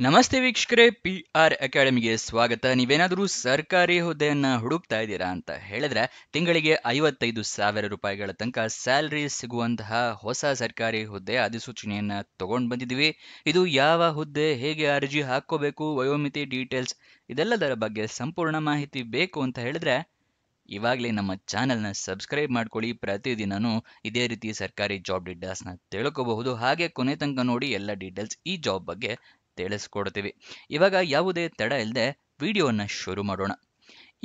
ನಮಸ್ತೆ ವೀಕ್ಷಕರೇ, P R ಅಕಾಡೆಮಿಗೆ ಸ್ವಾಗತ. ನೀವೇನಾದರೂ ಸರ್ಕಾರಿ ಹುದ್ದೆಯನ್ನ ಹುಡುಕ್ತಾ ಇದ್ದೀರಾ ಅಂತ ಹೇಳಿದ್ರೆ ತಿಂಗಳಿಗೆ 55,000 ರೂಪಾಯಿಗಳ ತನಕ ಸ್ಯಾಲರಿ ಸಿಗುವಂತಹ ಹೊಸ ಸರ್ಕಾರಿ ಹುದ್ದೆಯ ಅಧಿಸೂಚನೆಯನ್ನ ತಗೊಂಡು ಬಂದಿದ್ದೀವಿ. ಇದು ಯಾವ ಹುದ್ದೆ, ಹೇಗೆ ಅರ್ಜಿ ಹಾಕೋಬೇಕು, ವಯೋಮಿತಿ ಡೀಟೇಲ್ಸ್ ಇದೆಲ್ಲದರ ಬಗ್ಗೆ ಸಂಪೂರ್ಣ ಮಾಹಿತಿ ಬೇಕು ಅಂತ ಹೇಳಿದ್ರೆ ಇವಾಗಲೇ ನಮ್ಮ ಚಾನೆಲ್ನ ಸಬ್ಸ್ಕ್ರೈಬ್ ಮಾಡ್ಕೊಳ್ಳಿ. ಪ್ರತಿದಿನನೂ ಇದೇ ರೀತಿ ಸರ್ಕಾರಿ ಜಾಬ್ ಡೀಟೇಲ್ಸ್ನ ತಿಳ್ಕೋಬಹುದು. ಹಾಗೆ ಕೊನೆ ತನಕ ನೋಡಿ, ಎಲ್ಲ ಡೀಟೇಲ್ಸ್ ಈ ಜಾಬ್ ಬಗ್ಗೆ ತಿಳಿಸ್ಕೊಡ್ತೀವಿ. ಇವಾಗ ಯಾವುದೇ ತಡ ಇಲ್ಲದೆ ವಿಡಿಯೋನ ಶುರು ಮಾಡೋಣ.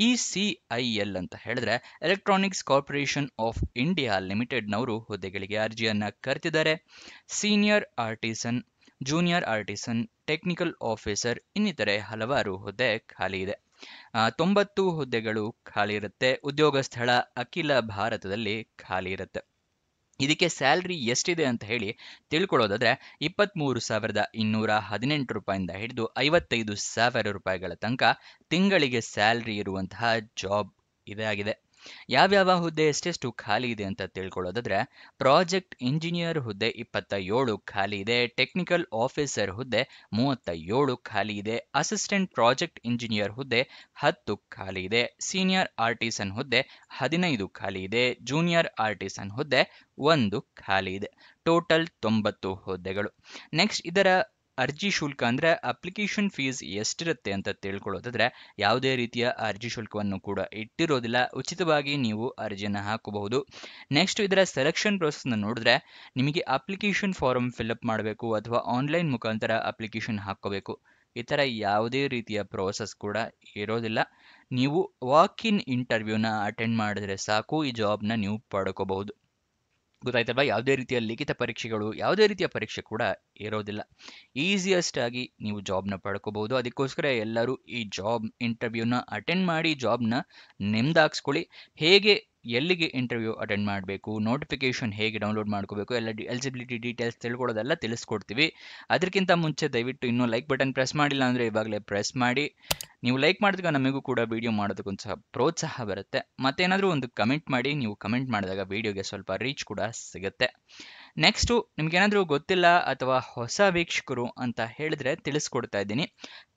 ಇಸಿಐಎಲ್ ಅಂತ ಹೇಳಿದ್ರೆ ಎಲೆಕ್ಟ್ರಾನಿಕ್ಸ್ ಕಾರ್ಪೊರೇಷನ್ ಆಫ್ ಇಂಡಿಯಾ ಲಿಮಿಟೆಡ್ನವರು ಹುದ್ದೆಗಳಿಗೆ ಅರ್ಜಿಯನ್ನ ಕರೆದಿದ್ದಾರೆ. Senior artisan, junior artisan, technical officer ಇನ್ನಿತರೆ ಹಲವಾರು ಹುದ್ದೆ ಖಾಲಿ ಇದೆ. 90 ಹುದ್ದೆಗಳು ಖಾಲಿ ಇರುತ್ತೆ. ಉದ್ಯೋಗ ಸ್ಥಳ ಅಖಿಲ ಭಾರತದಲ್ಲಿ ಖಾಲಿ ಇರುತ್ತೆ. ಇದಕ್ಕೆ ಸ್ಯಾಲ್ರಿ ಎಷ್ಟಿದೆ ಅಂತ ಹೇಳಿ ತಿಳ್ಕೊಳ್ಳೋದಾದ್ರೆ 23,218 ರೂಪಾಯಿಂದ ಹಿಡಿದು 55,000 ರೂಪಾಯಿಗಳ ತನಕ ತಿಂಗಳಿಗೆ ಸ್ಯಾಲ್ರಿ ಇರುವಂತಹ ಜಾಬ್ ಇದಾಗಿದೆ. ಯಾವ್ಯಾವ ಹುದ್ದೆ ಎಷ್ಟೆಷ್ಟು ಖಾಲಿ ಇದೆ ಅಂತ ತಿಳ್ಕೊಳ್ಳೋದಾದ್ರೆ ಪ್ರಾಜೆಕ್ಟ್ ಇಂಜಿನಿಯರ್ ಹುದ್ದೆ 27 ಖಾಲಿ ಇದೆ. ಟೆಕ್ನಿಕಲ್ ಆಫೀಸರ್ ಹುದ್ದೆ 37 ಖಾಲಿ ಇದೆ. ಅಸಿಸ್ಟೆಂಟ್ ಪ್ರಾಜೆಕ್ಟ್ ಇಂಜಿನಿಯರ್ ಹುದ್ದೆ 10 ಖಾಲಿ ಇದೆ. ಸೀನಿಯರ್ ಆರ್ಟಿಸನ್ ಹುದ್ದೆ 15 ಖಾಲಿ ಇದೆ. ಜೂನಿಯರ್ ಆರ್ಟಿಸನ್ ಹುದ್ದೆ 1 ಖಾಲಿ ಇದೆ. ಟೋಟಲ್ 90 ಹುದ್ದೆಗಳು. ನೆಕ್ಸ್ಟ್, ಇದರ ಅರ್ಜಿ ಶುಲ್ಕ ಅಂದ್ರೆ ಅಪ್ಲಿಕೇಶನ್ ಫೀಸ್ ಎಷ್ಟಿರುತ್ತೆ ಅಂತ ತಿಳ್ಕೊಳ್ಳೋದಾದ್ರೆ ಯಾವುದೇ ರೀತಿಯ ಅರ್ಜಿ ಶುಲ್ಕವನ್ನು ಕೂಡ ಇಟ್ಟಿರೋದಿಲ್ಲ. ಉಚಿತವಾಗಿ ನೀವು ಅರ್ಜಿಯನ್ನು ಹಾಕಬಹುದು. ನೆಕ್ಸ್ಟ್, ಇದರ ಸೆಲೆಕ್ಷನ್ ಪ್ರೊಸೆಸ್ನ ನೋಡಿದ್ರೆ ನಿಮಗೆ ಅಪ್ಲಿಕೇಶನ್ ಫಾರಂ ಫಿಲ್ಅಪ್ ಮಾಡಬೇಕು ಅಥವಾ ಆನ್ಲೈನ್ ಮುಖಾಂತರ ಅಪ್ಲಿಕೇಶನ್ ಹಾಕೋಬೇಕು. ಈ ಥರ ಯಾವುದೇ ರೀತಿಯ ಪ್ರೋಸೆಸ್ ಕೂಡ ಇರೋದಿಲ್ಲ. ನೀವು ವಾಕ್ ಇನ್ ಇಂಟರ್ವ್ಯೂನ ಅಟೆಂಡ್ ಮಾಡಿದ್ರೆ ಸಾಕು, ಈ ಜಾಬ್ನ ನೀವು ಪಡ್ಕೋಬಹುದು. ಗೊತ್ತಾಯ್ತಲ್ವಾ? ಯಾವುದೇ ರೀತಿಯ ಲಿಖಿತ ಪರೀಕ್ಷೆಗಳು, ಯಾವುದೇ ರೀತಿಯ ಪರೀಕ್ಷೆ ಕೂಡ ಇರೋದಿಲ್ಲ. ಈಸಿಯೆಸ್ಟ್ ಆಗಿ ನೀವು ಜಾಬ್ನ ಪಡ್ಕೋಬಹುದು. ಅದಕ್ಕೋಸ್ಕರ ಎಲ್ಲರೂ ಈ ಜಾಬ್ ಇಂಟರ್ವ್ಯೂನ ಅಟೆಂಡ್ ಮಾಡಿ ಜಾಬ್ನ ನಿಮ್ದಾಗಿಸ್ಕೊಳ್ಳಿ. ಹೇಗೆ, ಎಲ್ಲಿಗೆ ಇಂಟರ್ವ್ಯೂ ಅಟೆಂಡ್ ಮಾಡಬೇಕು, ನೋಟಿಫಿಕೇಶನ್ ಹೇಗೆ ಡೌನ್ಲೋಡ್ ಮಾಡ್ಕೋಬೇಕು, ಎಲ್ಲ ಎಲಿಜಿಬಿಲಿಟಿ ಡೀಟೇಲ್ಸ್ ತಿಳ್ಕೊಳ್ಳೋದೆಲ್ಲ ತಿಳಿಸ್ಕೊಡ್ತೀವಿ. ಅದಕ್ಕಿಂತ ಮುಂಚೆ ದಯವಿಟ್ಟು ಇನ್ನೂ ಲೈಕ್ ಬಟನ್ ಪ್ರೆಸ್ ಮಾಡಿಲ್ಲ ಅಂದರೆ ಇವಾಗಲೇ ಪ್ರೆಸ್ ಮಾಡಿ. ನೀವು ಲೈಕ್ ಮಾಡಿದಾಗ ನಮಗೂ ಕೂಡ ವಿಡಿಯೋ ಮಾಡೋದಕ್ಕೊಂದು ಸಹ ಪ್ರೋತ್ಸಾಹ ಬರುತ್ತೆ. ಮತ್ತೇನಾದರೂ ಒಂದು ಕಮೆಂಟ್ ಮಾಡಿ. ನೀವು ಕಮೆಂಟ್ ಮಾಡಿದಾಗ ವಿಡಿಯೋಗೆ ಸ್ವಲ್ಪ ರೀಚ್ ಕೂಡ ಸಿಗುತ್ತೆ. ನೆಕ್ಸ್ಟು, ನಿಮ್ಗೇನಾದರೂ ಗೊತ್ತಿಲ್ಲ ಅಥವಾ ಹೊಸ ವೀಕ್ಷಕರು ಅಂತ ಹೇಳಿದ್ರೆ ತಿಳಿಸ್ಕೊಡ್ತಾ ಇದ್ದೀನಿ.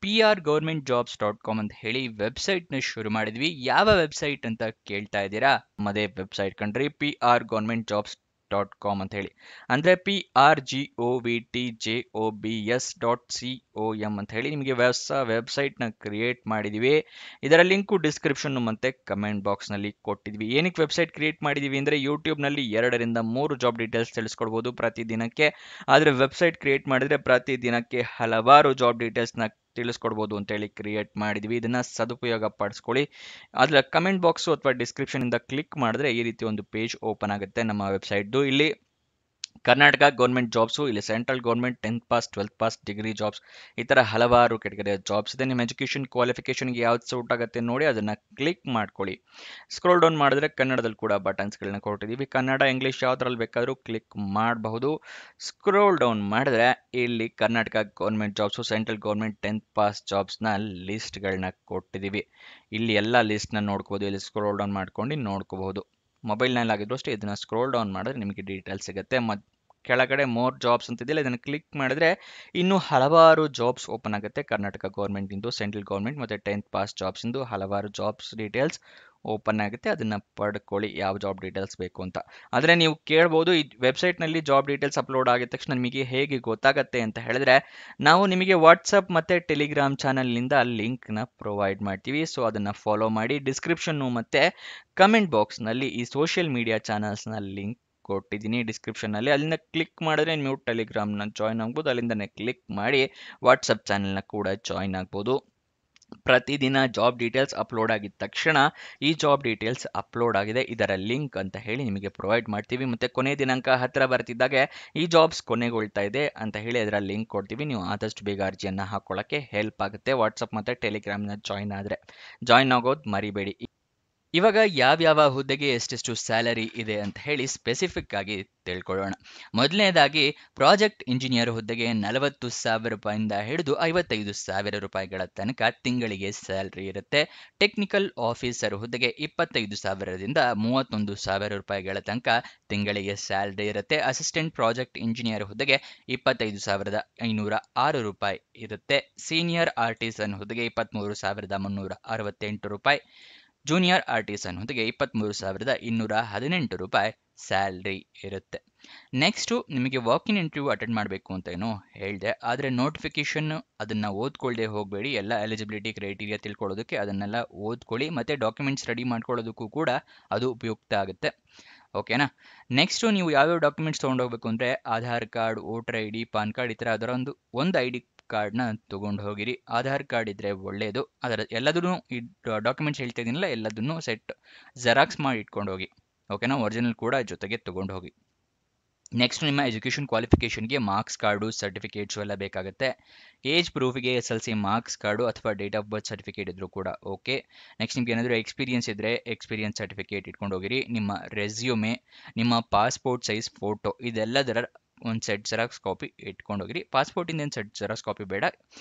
prgovernmentjobs.com ಅಂತ ಹೇಳಿ ವೆಬ್ಸೈಟ್ನ ಶುರು ಮಾಡಿದ್ವಿ. ಯಾವ ವೆಬ್ಸೈಟ್ ಅಂತ ಕೇಳ್ತಾ ಇದ್ದೀರಾ? ನಮ್ಮದೇ ವೆಬ್ಸೈಟ್ ಕಣ್ರಿ, prgovernmentjobs.com ಅಂತ ಹೇಳಿ. ಅಂದರೆ prgovtjobs.com ಅಂತ ಹೇಳಿ ನಿಮಗೆ ಹೊಸ ವೆಬ್ಸೈಟ್ನ ಕ್ರಿಯೇಟ್ ಮಾಡಿದ್ದೀವಿ. ಇದರ ಲಿಂಕು ಡಿಸ್ಕ್ರಿಪ್ಷನ್ ಮತ್ತು ಕಮೆಂಟ್ ಬಾಕ್ಸ್ನಲ್ಲಿ ಕೊಟ್ಟಿದ್ವಿ. ಏನಕ್ಕೆ ವೆಬ್ಸೈಟ್ ಕ್ರಿಯೇಟ್ ಮಾಡಿದ್ದೀವಿ ಅಂದರೆ ಯೂಟ್ಯೂಬ್ನಲ್ಲಿ 2ರಿಂದ 3 ಜಾಬ್ ಡೀಟೇಲ್ಸ್ ತಿಳಿಸ್ಕೊಡ್ಬೋದು ಪ್ರತಿದಿನಕ್ಕೆ. ಆದರೆ ವೆಬ್ಸೈಟ್ ಕ್ರಿಯೇಟ್ ಮಾಡಿದರೆ ಪ್ರತಿದಿನಕ್ಕೆ ಹಲವಾರು ಜಾಬ್ ಡೀಟೇಲ್ಸ್ನ ತಿಳಿಸ್ಕೊಡ್ಬೋದು ಅಂತೇಳಿ ಕ್ರಿಯೇಟ್ ಮಾಡಿದ್ವಿ. ಇದನ್ನ ಸದುಪಯೋಗ ಪಡಿಸ್ಕೊಳ್ಳಿ. ಅದರ ಕಮೆಂಟ್ ಬಾಕ್ಸು ಅಥವಾ ಡಿಸ್ಕ್ರಿಪ್ಷನ್ ಇಂದ ಕ್ಲಿಕ್ ಮಾಡಿದ್ರೆ ಈ ರೀತಿ ಒಂದು ಪೇಜ್ ಓಪನ್ ಆಗುತ್ತೆ ನಮ್ಮ ವೆಬ್ಸೈಟ್ದು. ಇಲ್ಲಿ ಕರ್ನಾಟಕ ಗೌರ್ಮೆಂಟ್ ಜಾಬ್ಸು, ಇಲ್ಲಿ central government 10th pass 12th pass degree jobs, ಈ ಥರ ಹಲವಾರು ಕೆಟಗರಿಯ ಜಾಬ್ಸ್ ಇದೆ. ನಿಮ್ಮ ಎಜುಕೇಷನ್ ಕ್ವಾಲಿಫಿಕೇಷನ್ಗೆ ಯಾವ್ದು ಸೂಟ್ ಆಗುತ್ತೆ ನೋಡಿ ಅದನ್ನು ಕ್ಲಿಕ್ ಮಾಡ್ಕೊಳ್ಳಿ. ಸ್ಕ್ರೋಲ್ ಡೌನ್ ಮಾಡಿದ್ರೆ ಕನ್ನಡದಲ್ಲಿ ಕೂಡ ಬಟನ್ಸ್ಗಳನ್ನ ಕೊಟ್ಟಿದ್ದೀವಿ. ಕನ್ನಡ, ಇಂಗ್ಲೀಷ್ ಯಾವ್ದ್ರಲ್ಲಿ ಬೇಕಾದರೂ ಕ್ಲಿಕ್ ಮಾಡಬಹುದು. ಸ್ಕ್ರೋಲ್ ಡೌನ್ ಮಾಡಿದ್ರೆ ಇಲ್ಲಿ Karnataka government jobs, central government 10th pass ಜಾಬ್ಸ್ನ ಲಿಸ್ಟ್ಗಳನ್ನ ಕೊಟ್ಟಿದ್ದೀವಿ. ಇಲ್ಲಿ ಎಲ್ಲ ಲಿಸ್ಟ್ನ ನೋಡ್ಕೋಬೋದು. ಇಲ್ಲಿ ಸ್ಕ್ರೋಲ್ ಡೌನ್ ಮಾಡ್ಕೊಂಡು ನೋಡ್ಕೋಬಹುದು. ಮೊಬೈಲ್ನಲ್ಲಿ ಆಗಿದ್ರು ಅಷ್ಟೇ ಇದನ್ನು ಸ್ಕ್ರೋಲ್ ಡೌನ್ ಮಾಡಿದ್ರೆ ನಿಮಗೆ ಡೀಟೇಲ್ಸ್ ಸಿಗುತ್ತೆ. ಕೆಳಗಡೆ ಮೋರ್ ಜಾಬ್ಸ್ ಅಂತಿದೆಯಲ್ಲ, ಇದನ್ನು ಕ್ಲಿಕ್ ಮಾಡಿದ್ರೆ ಇನ್ನೂ ಹಲವಾರು ಜಾಬ್ಸ್ ಓಪನ್ ಆಗುತ್ತೆ. ಕರ್ನಾಟಕ ಗೌರ್ಮೆಂಟಿಂದು, ಸೆಂಟ್ರಲ್ ಗೌರ್ಮೆಂಟ್ ಮತ್ತು 10th ಪಾಸ್ ಜಾಬ್ಸಿಂದು ಹಲವಾರು ಜಾಬ್ಸ್ ಡೀಟೇಲ್ಸ್ ಓಪನ್ ಆಗುತ್ತೆ. ಅದನ್ನು ಪಡ್ಕೊಳ್ಳಿ ಯಾವ ಜಾಬ್ ಡೀಟೇಲ್ಸ್ ಬೇಕು ಅಂತ. ಆದರೆ ನೀವು ಕೇಳ್ಬೋದು, ಈ ವೆಬ್ಸೈಟ್ನಲ್ಲಿ ಜಾಬ್ ಡೀಟೇಲ್ಸ್ ಅಪ್ಲೋಡ್ ಆಗಿದ ತಕ್ಷಣ ನಿಮಗೆ ಹೇಗೆ ಗೊತ್ತಾಗುತ್ತೆ ಅಂತ ಹೇಳಿದ್ರೆ, ನಾವು ನಿಮಗೆ ವಾಟ್ಸಪ್ ಮತ್ತು ಟೆಲಿಗ್ರಾಮ್ ಚಾನಲ್ನಿಂದ ಲಿಂಕ್ನ ಪ್ರೊವೈಡ್ ಮಾಡ್ತೀವಿ. ಸೊ ಅದನ್ನು ಫಾಲೋ ಮಾಡಿ. ಡಿಸ್ಕ್ರಿಪ್ಷನ್ನು ಮತ್ತು ಕಮೆಂಟ್ ಬಾಕ್ಸ್ನಲ್ಲಿ ಈ ಸೋಷಿಯಲ್ ಮೀಡಿಯಾ ಚಾನಲ್ಸ್ನ ಲಿಂಕ್ ಕೊಟ್ಟಿದ್ದೀನಿ ಡಿಸ್ಕ್ರಿಪ್ಷನ್ನಲ್ಲಿ. ಅಲ್ಲಿಂದ ಕ್ಲಿಕ್ ಮಾಡಿದ್ರೆ ನೀವು ಟೆಲಿಗ್ರಾಮ್ನ ಜಾಯ್ನ್ ಆಗ್ಬೋದು. ಅಲ್ಲಿಂದನೇ ಕ್ಲಿಕ್ ಮಾಡಿ ವಾಟ್ಸಪ್ ಚಾನಲ್ನ ಕೂಡ ಜಾಯ್ನ್ ಆಗ್ಬೋದು. ಪ್ರತಿದಿನ ಜಾಬ್ ಡೀಟೇಲ್ಸ್ ಅಪ್ಲೋಡ್ ಆಗಿದ ತಕ್ಷಣ ಈ ಜಾಬ್ ಡೀಟೇಲ್ಸ್ ಅಪ್ಲೋಡ್ ಆಗಿದೆ, ಇದರ ಲಿಂಕ್ ಅಂತ ಹೇಳಿ ನಿಮಗೆ ಪ್ರೊವೈಡ್ ಮಾಡ್ತೀವಿ. ಮತ್ತು ಕೊನೆ ದಿನಾಂಕ ಹತ್ತಿರ ಬರ್ತಿದ್ದಾಗೆ ಈ ಜಾಬ್ಸ್ ಕೊನೆಗೊಳ್ತಾ ಇದೆ ಅಂತ ಹೇಳಿ ಅದರ ಲಿಂಕ್ ಕೊಡ್ತೀವಿ. ನೀವು ಆದಷ್ಟು ಬೇಗ ಅರ್ಜಿಯನ್ನು ಹಾಕೊಳ್ಳೋಕ್ಕೆ ಹೆಲ್ಪ್ ಆಗುತ್ತೆ. ವಾಟ್ಸಪ್ ಮತ್ತು ಟೆಲಿಗ್ರಾಮ್ನ ಜಾಯ್ನ್ ಆಗೋದು ಮರಿಬೇಡಿ. ಇವಾಗ ಯಾವ್ಯಾವ ಹುದ್ದೆಗೆ ಎಷ್ಟೆಷ್ಟು ಸ್ಯಾಲರಿ ಇದೆ ಅಂತ ಹೇಳಿ ಸ್ಪೆಸಿಫಿಕ್ ಆಗಿ ತಿಳ್ಕೊಳ್ಳೋಣ. ಮೊದಲನೇದಾಗಿ ಪ್ರಾಜೆಕ್ಟ್ ಇಂಜಿನಿಯರ್ ಹುದ್ದೆಗೆ 40,000 ರೂಪಾಯಿಂದ ಹಿಡಿದು 55,000 ರೂಪಾಯಿಗಳ ತನಕ ತಿಂಗಳಿಗೆ ಸ್ಯಾಲರಿ ಇರುತ್ತೆ. ಟೆಕ್ನಿಕಲ್ ಆಫೀಸರ್ ಹುದ್ದೆಗೆ 25,000ದಿಂದ 31,000 ರೂಪಾಯಿಗಳ ತನಕ ತಿಂಗಳಿಗೆ ಸ್ಯಾಲರಿ ಇರುತ್ತೆ. ಅಸಿಸ್ಟೆಂಟ್ ಪ್ರಾಜೆಕ್ಟ್ ಇಂಜಿನಿಯರ್ ಹುದ್ದೆಗೆ 25,506 ರೂಪಾಯಿ ಇರುತ್ತೆ. ಸೀನಿಯರ್ ಆರ್ಟಿಸನ್ ಹುದ್ದೆಗೆ 23,368 ರೂಪಾಯಿ. ಜೂನಿಯರ್ ಆರ್ಟಿಸನ್ ಹೊತ್ತಿಗೆ 23,218 ರೂಪಾಯಿ ಸ್ಯಾಲ್ರಿ ಇರುತ್ತೆ. ನೆಕ್ಸ್ಟು ನಿಮಗೆ ವಾಕಿನ್ ಇಂಟರ್ವ್ಯೂ ಅಟೆಂಡ್ ಮಾಡಬೇಕು ಅಂತ ಏನೋ ಹೇಳಿದೆ, ಆದರೆ ನೋಟಿಫಿಕೇಶನ್ ಅದನ್ನು ಓದ್ಕೊಳ್ಳದೆ ಹೋಗಬೇಡಿ. ಎಲ್ಲ ಎಲಿಜಿಬಿಲಿಟಿ ಕ್ರೈಟೀರಿಯಾ ತಿಳ್ಕೊಳ್ಳೋದಕ್ಕೆ ಅದನ್ನೆಲ್ಲ ಓದ್ಕೊಳ್ಳಿ, ಮತ್ತು ಡಾಕ್ಯುಮೆಂಟ್ಸ್ ರೆಡಿ ಮಾಡ್ಕೊಳ್ಳೋದಕ್ಕೂ ಕೂಡ ಅದು ಉಪಯುಕ್ತ ಆಗುತ್ತೆ. ಓಕೆನಾ. ನೆಕ್ಸ್ಟು ನೀವು ಯಾವ್ಯಾವ ಡಾಕ್ಯುಮೆಂಟ್ಸ್ ತೊಗೊಂಡೋಗ್ಬೇಕು ಅಂದರೆ Aadhaar card, voter I D, PAN card ಈ ಥರ ಅದರ ಒಂದು ಐ ಡಿ ಕಾರ್ಡ್ನ ತೊಗೊಂಡು ಹೋಗಿರಿ. ಆಧಾರ್ ಕಾರ್ಡ್ ಇದ್ದರೆ ಒಳ್ಳೆಯದು. ಅದರ ಎಲ್ಲದೂ ಈ ಡಾಕ್ಯುಮೆಂಟ್ಸ್ ಹೇಳ್ತಾ ಇದ್ದೀನಲ್ಲ ಎಲ್ಲದನ್ನು ಸೆಟ್ ಜೆರಾಕ್ಸ್ ಮಾಡಿ ಇಟ್ಕೊಂಡು ಹೋಗಿ. ಓಕೆನಾ. ಒರಿಜಿನಲ್ ಕೂಡ ಜೊತೆಗೆ ತೊಗೊಂಡು ಹೋಗಿ. ನೆಕ್ಸ್ಟ್ ನಿಮ್ಮ ಎಜುಕೇಷನ್ ಕ್ವಾಲಿಫಿಕೇಷನ್ಗೆ ಮಾರ್ಕ್ಸ್ ಕಾರ್ಡು, ಸರ್ಟಿಫಿಕೇಟ್ಸು ಎಲ್ಲ ಬೇಕಾಗುತ್ತೆ. ಏಜ್ ಪ್ರೂಫಿಗೆ SLC ಮಾರ್ಕ್ಸ್ ಕಾರ್ಡು ಅಥವಾ ಡೇಟ್ ಆಫ್ ಬರ್ತ್ ಸರ್ಟಿಫಿಕೇಟ್ ಇದ್ದರೂ ಕೂಡ ಓಕೆ. ನೆಕ್ಸ್ಟ್ ನಿಮ್ಗೆ ಏನಾದರೂ ಎಕ್ಸ್ಪೀರಿಯನ್ಸ್ ಇದ್ದರೆ ಎಕ್ಸ್ಪೀರಿಯನ್ಸ್ ಸರ್ಟಿಫಿಕೇಟ್ ಇಟ್ಕೊಂಡು ಹೋಗಿರಿ. ನಿಮ್ಮ ರೆಸ್ಯೂಮೆ, ನಿಮ್ಮ ಪಾಸ್ಪೋರ್ಟ್ ಸೈಜ್ ಫೋಟೋ ಇದೆಲ್ಲದರ ಒಂದು ಸೆಟ್ ಜೆರಾಕ್ಸ್ ಕಾಪಿ ಇಟ್ಕೊಂಡು ಹೋಗಿರಿ. ಪಾಸ್ಪೋರ್ಟಿಂದ ಏನು ಸೆಟ್ ಜೆರಾಕ್ಸ್ ಕಾಪಿ ಬೇಡ,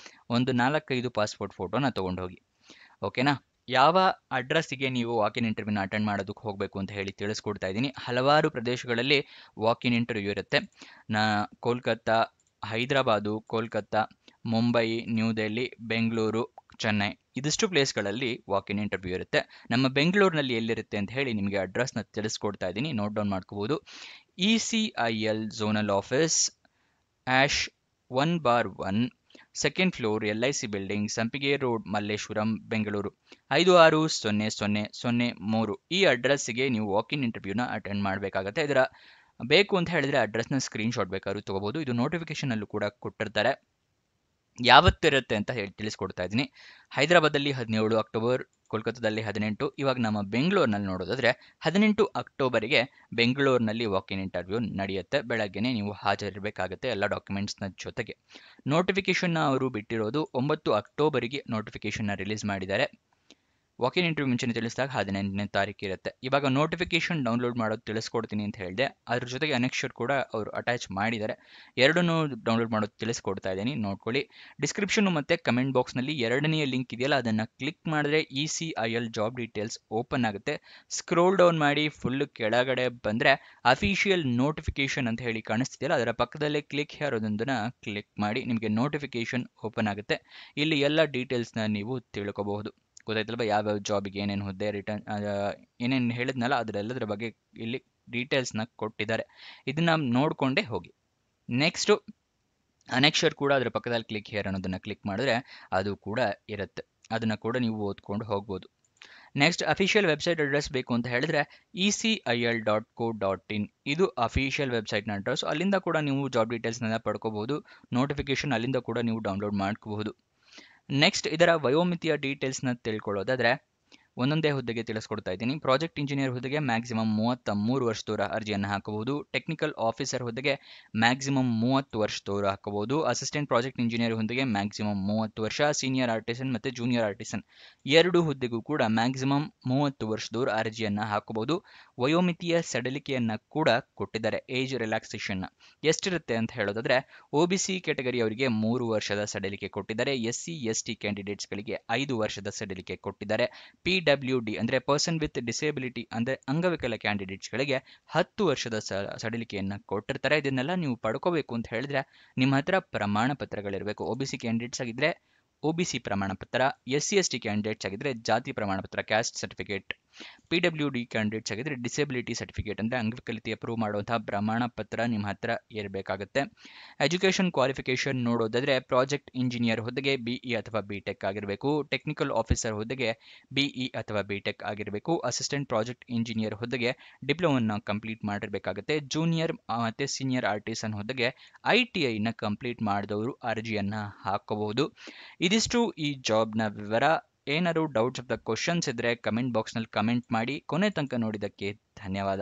ಒಂದು 4-5 ಪಾಸ್ಪೋರ್ಟ್ ಫೋಟೋನ ತೊಗೊಂಡು ಹೋಗಿ. ಓಕೆನಾ. ಯಾವ ಅಡ್ರೆಸ್ಸಿಗೆ ನೀವು ವಾಕಿನ್ ಇಂಟರ್ವ್ಯೂನ ಅಟೆಂಡ್ ಮಾಡೋದಕ್ಕೆ ಹೋಗಬೇಕು ಅಂತ ಹೇಳಿ ತಿಳಿಸ್ಕೊಡ್ತಾ ಇದ್ದೀನಿ. ಹಲವಾರು ಪ್ರದೇಶಗಳಲ್ಲಿ ವಾಕಿನ್ ಇಂಟರ್ವ್ಯೂ ಇರುತ್ತೆ. ಕೋಲ್ಕತ್ತಾ, ಹೈದರಾಬಾದು, ಕೋಲ್ಕತ್ತಾ, ಮುಂಬೈ, ನ್ಯೂ ದೆಹಲಿ, ಬೆಂಗಳೂರು, ಚೆನ್ನೈ ಇದಿಷ್ಟು ಪ್ಲೇಸ್ಗಳಲ್ಲಿ ವಾಕಿನ್ ಇಂಟರ್ವ್ಯೂ ಇರುತ್ತೆ. ನಮ್ಮ ಬೆಂಗಳೂರಿನಲ್ಲಿ ಎಲ್ಲಿರುತ್ತೆ ಅಂತ ಹೇಳಿ ನಿಮಗೆ ಅಡ್ರೆಸ್ನ ತಿಳಿಸ್ಕೊಡ್ತಾ ಇದ್ದೀನಿ, ನೋಟ್ ಡೌನ್ ಮಾಡ್ಕೋಬೋದು. ECIL ಝೋನಲ್ ಆಫೀಸ್, ಆಶ್ 1/1, second floor, LIC building, Sampige road, Malleshwaram, Bengaluru 560003. ಈ ಅಡ್ರೆಸ್ಸಿಗೆ ನೀವು ವಾಕಿನ್ ಇಂಟರ್ವ್ಯೂನ ಅಟೆಂಡ್ ಮಾಡಬೇಕಾಗತ್ತೆ. ಇದರ ಬೇಕು ಅಂತ ಹೇಳಿದ್ರೆ ಅಡ್ರೆಸ್ನ ಸ್ಕ್ರೀನ್ಶಾಟ್ ಬೇಕಾದ್ರೂ ತೊಗೋಬೋದು. ಇದು ನೋಟಿಫಿಕೇಶನಲ್ಲೂ ಕೂಡ ಕೊಟ್ಟಿರ್ತಾರೆ. ಯಾವತ್ತಿರುತ್ತೆ ಅಂತ ಹೇಳಿ ತಿಳಿಸ್ಕೊಡ್ತಾ ಇದ್ದೀನಿ. ಹೈದರಾಬಾದಲ್ಲಿ 17 ಅಕ್ಟೋಬರ್, ಕೋಲ್ಕತ್ತಾದಲ್ಲಿ 18. ಇವಾಗ ನಮ್ಮ ಬೆಂಗಳೂರಿನಲ್ಲಿ ನೋಡೋದಾದರೆ 18 ಅಕ್ಟೋಬರಿಗೆ ಬೆಂಗಳೂರಿನಲ್ಲಿ ವಾಕಿನ್ ಇಂಟರ್ವ್ಯೂ ನಡೆಯುತ್ತೆ. ಬೆಳಗ್ಗೆನೇ ನೀವು ಹಾಜರಿರಬೇಕಾಗುತ್ತೆ ಎಲ್ಲ ಡಾಕ್ಯುಮೆಂಟ್ಸ್ನ ಜೊತೆಗೆ. ನೋಟಿಫಿಕೇಷನ್ನ ಅವರು ಬಿಟ್ಟಿರೋದು 9 ಅಕ್ಟೋಬರಿಗೆ ನೋಟಿಫಿಕೇಷನ್ನ ರಿಲೀಸ್ ಮಾಡಿದ್ದಾರೆ. ವಾಕಿನ್ ಇಂಟರ್ವ್ಯೂ ಮುಂಚೆನೇ ತಿಳಿಸಿದಾಗ 18ನೇ ತಾರೀಕು ಇರುತ್ತೆ. ಇವಾಗ ನೋಟಿಫಿಕೇಶನ್ ಡೌನ್ಲೋಡ್ ಮಾಡೋದು ತಿಳಿಸ್ಕೊಡ್ತೀನಿ ಅಂತ ಹೇಳಿದೆ. ಅದ್ರ ಜೊತೆಗೆ ಅನೆಕ್ಷರ್ ಕೂಡ ಅವರು ಅಟ್ಯಾಚ್ ಮಾಡಿದ್ದಾರೆ. ಎರಡನ್ನೂ ಡೌನ್ಲೋಡ್ ಮಾಡೋದು ತಿಳಿಸ್ಕೊಡ್ತಾ ಇದ್ದೀನಿ, ನೋಡ್ಕೊಳ್ಳಿ. ಡಿಸ್ಕ್ರಿಪ್ಷನ್ ಮತ್ತು ಕಮೆಂಟ್ ಬಾಕ್ಸ್ನಲ್ಲಿ ಎರಡನೆಯ ಲಿಂಕ್ ಇದೆಯಲ್ಲ ಅದನ್ನು ಕ್ಲಿಕ್ ಮಾಡಿದ್ರೆ ECIL ಜಾಬ್ ಡೀಟೇಲ್ಸ್ ಓಪನ್ ಆಗುತ್ತೆ. ಸ್ಕ್ರೋಲ್ ಡೌನ್ ಮಾಡಿ ಫುಲ್ ಕೆಳಗಡೆ ಬಂದರೆ ಅಫಿಷಿಯಲ್ ನೋಟಿಫಿಕೇಶನ್ ಅಂತ ಹೇಳಿ ಕಾಣಿಸ್ತಿದೆಯಲ್ಲ ಅದರ ಪಕ್ಕದಲ್ಲೇ ಕ್ಲಿಕ್ ಹೇರೋದೊಂದನ್ನು ಕ್ಲಿಕ್ ಮಾಡಿ ನಿಮಗೆ ನೋಟಿಫಿಕೇಶನ್ ಓಪನ್ ಆಗುತ್ತೆ. ಇಲ್ಲಿ ಎಲ್ಲ ಡೀಟೇಲ್ಸ್ನ ನೀವು ತಿಳ್ಕೊಬಹುದು. ಗೊತ್ತಾಯ್ತಲ್ವ ಯಾವ್ಯಾವ ಜಾಬಿಗೆ ಏನೇನು ಹುದ್ದೆ, ರಿಟರ್ನ್ ಏನೇನು ಹೇಳಿದ್ನಲ್ಲ ಅದರೆಲ್ಲದರ ಬಗ್ಗೆ ಇಲ್ಲಿ ಡೀಟೇಲ್ಸ್ನ ಕೊಟ್ಟಿದ್ದಾರೆ. ಇದನ್ನ ನೋಡಿಕೊಂಡೇ ಹೋಗಿ. ನೆಕ್ಸ್ಟು ಅನೆಕ್ಷರ್ ಕೂಡ ಅದರ ಪಕ್ಕದಲ್ಲಿ ಕ್ಲಿಕ್ ಹೇರ್ ಅನ್ನೋದನ್ನು ಕ್ಲಿಕ್ ಮಾಡಿದ್ರೆ ಅದು ಕೂಡ ಇರುತ್ತೆ. ಅದನ್ನು ಕೂಡ ನೀವು ಓದ್ಕೊಂಡು ಹೋಗ್ಬೋದು. ನೆಕ್ಸ್ಟ್ ಅಫಿಷಿಯಲ್ ವೆಬ್ಸೈಟ್ ಅಡ್ರೆಸ್ ಬೇಕು ಅಂತ ಹೇಳಿದ್ರೆ ECIL.co.in ಇದು ಅಫಿಷಿಯಲ್ ವೆಬ್ಸೈಟ್ನ ಅಡ್ರೆಸ್. ಅಲ್ಲಿಂದ ಕೂಡ ನೀವು ಜಾಬ್ ಡೀಟೇಲ್ಸ್ನೆಲ್ಲ ಪಡ್ಕೋಬಹುದು. ನೋಟಿಫಿಕೇಶನ್ ಅಲ್ಲಿಂದ ಕೂಡ ನೀವು ಡೌನ್ಲೋಡ್ ಮಾಡ್ಕೋಬಹುದು. ನೆಕ್ಸ್ಟ್ ಇದರ ವಯೋಮಿತಿಯ ಡೀಟೇಲ್ಸ್ನ ತಿಳ್ಕೊಳ್ಳೋದಾದರೆ ಒಂದೊಂದೇ ಹುದ್ದೆಗೆ ತಿಳಿಸ್ಕೊಡ್ತಾ ಇದ್ದೀನಿ. ಪ್ರಾಜೆಕ್ಟ್ ಇಂಜಿನಿಯರ್ ಹುದ್ದೆಗೆ ಮ್ಯಾಕ್ಸಿಮಮ್ 33 ವರ್ಷದವರ ಅರ್ಜಿಯನ್ನು ಹಾಕಬಹುದು. ಟೆಕ್ನಿಕಲ್ ಆಫೀಸರ್ ಹುದ್ದೆಗೆ ಮ್ಯಾಕ್ಸಿಮಮ್ 30 ವರ್ಷದವರು ಹಾಕಬಹುದು. ಅಸಿಸ್ಟೆಂಟ್ ಪ್ರಾಜೆಕ್ಟ್ ಇಂಜಿನಿಯರ್ ಹುದ್ದೆಗೆ ಮ್ಯಾಕ್ಸಿಮಮ್ 30 ವರ್ಷ. ಸೀನಿಯರ್ ಆರ್ಟಿಸನ್ ಮತ್ತು ಜೂನಿಯರ್ ಆರ್ಟಿಸನ್ ಎರಡು ಹುದ್ದೆಗೂ ಕೂಡ ಮ್ಯಾಕ್ಸಿಮಮ್ 30 ವರ್ಷದವರು ಅರ್ಜಿಯನ್ನು ಹಾಕಬಹುದು. ವಯೋಮಿತಿಯ ಸಡಿಲಿಕೆಯನ್ನು ಕೂಡ ಕೊಟ್ಟಿದ್ದಾರೆ. ಏಜ್ ರಿಲ್ಯಾಕ್ಸೇಷನ್ನ ಎಷ್ಟಿರುತ್ತೆ ಅಂತ ಹೇಳೋದಾದರೆ OBC ಕ್ಯಾಟಗರಿಯವರಿಗೆ 3 ವರ್ಷದ ಸಡಿಲಿಕೆ ಕೊಟ್ಟಿದ್ದಾರೆ. SC ST ಕ್ಯಾಂಡಿಡೇಟ್ಸ್ಗಳಿಗೆ 5 ವರ್ಷದ ಸಡಿಲಿಕೆ ಕೊಟ್ಟಿದ್ದಾರೆ. PWD ಅಂದರೆ ಪರ್ಸನ್ ವಿತ್ ಡಿಸೇಬಿಲಿಟಿ ಅಂದರೆ ಅಂಗವಿಕಲ ಕ್ಯಾಂಡಿಡೇಟ್ಸ್ಗಳಿಗೆ 10 ವರ್ಷದ ಸಡಿಲಿಕೆಯನ್ನು ಕೊಟ್ಟಿರ್ತಾರೆ. ಇದನ್ನೆಲ್ಲ ನೀವು ಪಡ್ಕೋಬೇಕು ಅಂತ ಹೇಳಿದ್ರೆ ನಿಮ್ಮ ಹತ್ರ ಪ್ರಮಾಣ ಪತ್ರಗಳಿರಬೇಕು. OBC ಕ್ಯಾಂಡಿಡೇಟ್ಸ್ ಆಗಿದ್ದರೆ OBC ಪ್ರಮಾಣ ಪತ್ರ, SC ST ಕ್ಯಾಂಡಿಡೇಟ್ಸ್ ಆಗಿದ್ದರೆ ಜಾತಿ ಪ್ರಮಾಣ ಪತ್ರ ಕ್ಯಾಸ್ಟ್ ಸರ್ಟಿಫಿಕೇಟ್, PWD ಕ್ಯಾಂಡಿಡೇಟ್ಸ್ ಆಗಿದ್ದರೆ ಡಿಸೇಬಿಲಿಟಿ ಸರ್ಟಿಫಿಕೇಟ್ ಅಂದರೆ ಅಂಗವಿಕಲತೆಯ ಪ್ರೂವ್ ಮಾಡುವಂತಹ ಪ್ರಮಾಣ ಪತ್ರ ನಿಮ್ಮ ಹತ್ರ ಇರಬೇಕಾಗುತ್ತೆ. ಎಜುಕೇಷನ್ ಕ್ವಾಲಿಫಿಕೇಷನ್ ನೋಡೋದಾದರೆ ಪ್ರಾಜೆಕ್ಟ್ ಇಂಜಿನಿಯರ್ ಹುದ್ದೆಗೆ BE ಅಥವಾ BTech ಆಗಿರಬೇಕು. ಟೆಕ್ನಿಕಲ್ ಆಫೀಸರ್ ಹುದ್ದೆಗೆ BE ಅಥವಾ BTech ಆಗಿರಬೇಕು. ಅಸಿಸ್ಟೆಂಟ್ ಪ್ರಾಜೆಕ್ಟ್ ಇಂಜಿನಿಯರ್ ಹುದ್ದೆಗೆ ಡಿಪ್ಲೊಮನ್ನ ಕಂಪ್ಲೀಟ್ ಮಾಡಿರಬೇಕಾಗುತ್ತೆ. ಜೂನಿಯರ್ ಮತ್ತು ಸೀನಿಯರ್ ಆರ್ಟಿಸನ್ ಹುದ್ದೆಗೆ ITIನ ಕಂಪ್ಲೀಟ್ ಮಾಡಿದವರು ಅರ್ಜಿಯನ್ನು ಹಾಕಬಹುದು. ಇದಿಷ್ಟು ಈ ಜಾಬ್ನ ವಿವರ. ಏನಾದರೂ ಡೌಟ್ಸ್ ಅಥವಾ ಕ್ವಶನ್ಸ್ ಇದ್ದರೆ ಕಮೆಂಟ್ ಬಾಕ್ಸ್ನಲ್ಲಿ ಕಮೆಂಟ್ ಮಾಡಿ. ಕೊನೆ ತನಕ ನೋಡಿದ್ದಕ್ಕೆ ಧನ್ಯವಾದ.